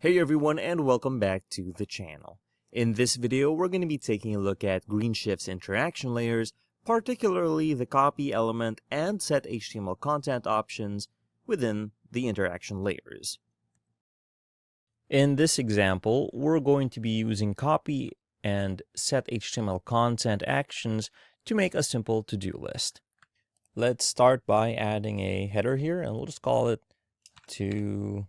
Hey everyone, and welcome back to the channel. In this video, we're going to be taking a look at Greenshift's interaction layers, particularly the copy element and set HTML content options within the interaction layers. In this example, we're going to be using copy and set HTML content actions to make a simple to-do list. Let's start by adding a header here, and we'll just call it to-do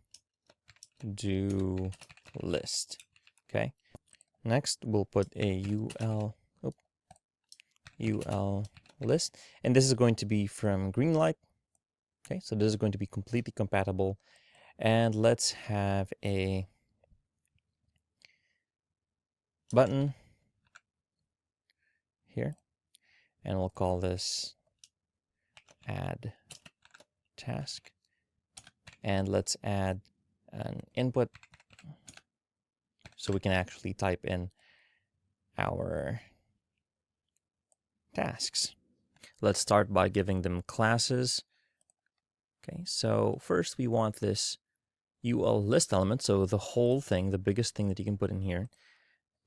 list. Okay. Next, we'll put a UL list, and this is going to be from Greenlight. Okay, so this is going to be completely compatible. And let's have a button here, and we'll call this add task. And let's add an input so we can actually type in our tasks. Let's start by giving them classes. Okay, so first we want this UL list element, so the whole thing, the biggest thing that you can put in here.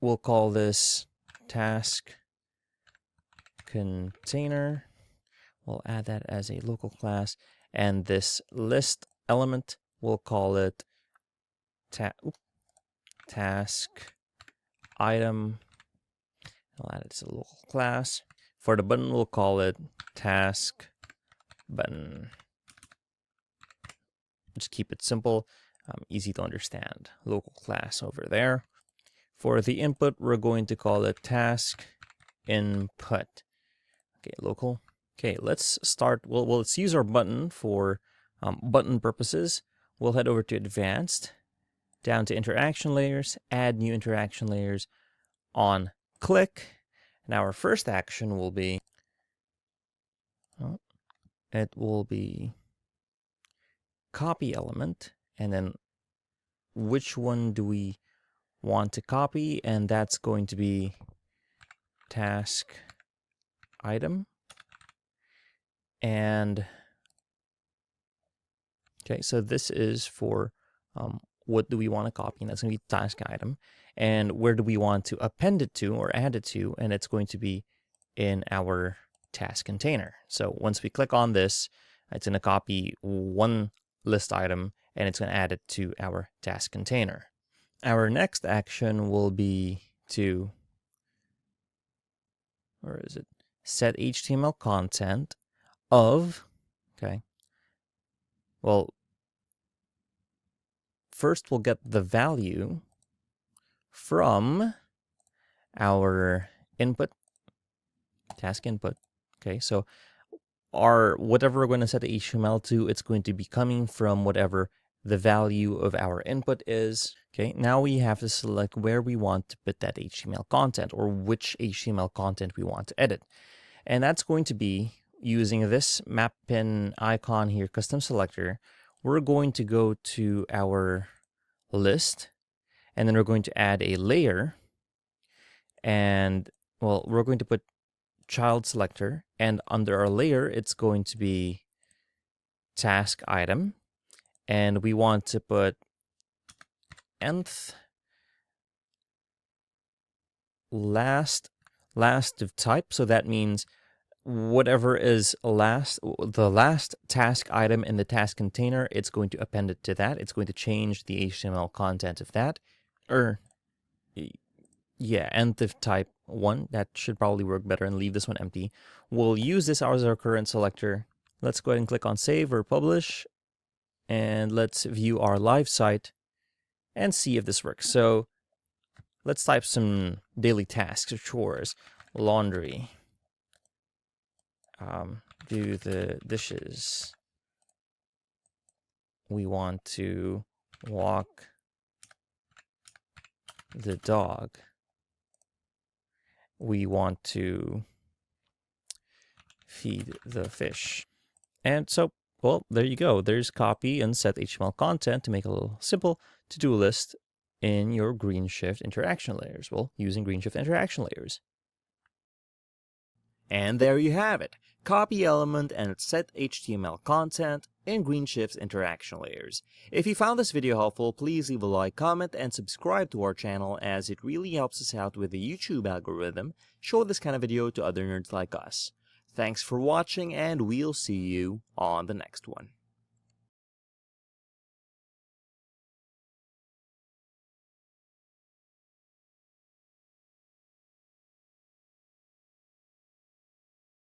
We'll call this task container. We'll add that as a local class, and this list element, we'll call it task item. I'll add it as a local class. For the button, we'll call it task button. Just keep it simple, easy to understand. Local class over there. For the input, we're going to call it task input. Okay, local. Okay, let's start. Well, let's use our button for button purposes. We'll head over to advanced, down to interaction layers, add new interaction layers on click. And our first action will be, it will be copy element, and then which one do we want to copy? And that's going to be task item. And okay, so this is for what do we want to copy, and that's going to be task item. And where do we want to append it to or add it to? And it's going to be in our task container. So once we click on this, it's going to copy one list item, and it's going to add it to our task container. Our next action will be to, where is it? Set HTML content of, okay. Well, first we'll get the value from our input, task input. Okay, so whatever we're going to set the HTML to, it's going to be coming from whatever the value of our input is. Okay, now we have to select where we want to put that HTML content, or which HTML content we want to edit. And that's going to be using this map pin icon here, custom selector. We're going to go to our list, and then we're going to add a layer. And well, we're going to put child selector, and under our layer, it's going to be task item. And we want to put nth last of type. So that means whatever is the last task item in the task container, it's going to append it to that. It's going to change the HTML content of that. Or yeah, nth of type 1. That should probably work better, and leave this one empty. We'll use this as our current selector. Let's go ahead and click on save or publish. And let's view our live site and see if this works. So let's type some daily tasks or chores. Laundry. Do the dishes. We want to walk the dog. We want to feed the fish. And so, well, there you go. There's copy and set HTML content to make a little simple to-do list in your Greenshift interaction layers. Well, using Greenshift interaction layers. And there you have it. copy element and set HTML content in Greenshift's interaction layers. If you found this video helpful, please leave a like, comment, and subscribe to our channel, as it really helps us out with the YouTube algorithm. Show this kind of video to other nerds like us. Thanks for watching, and we'll see you on the next one.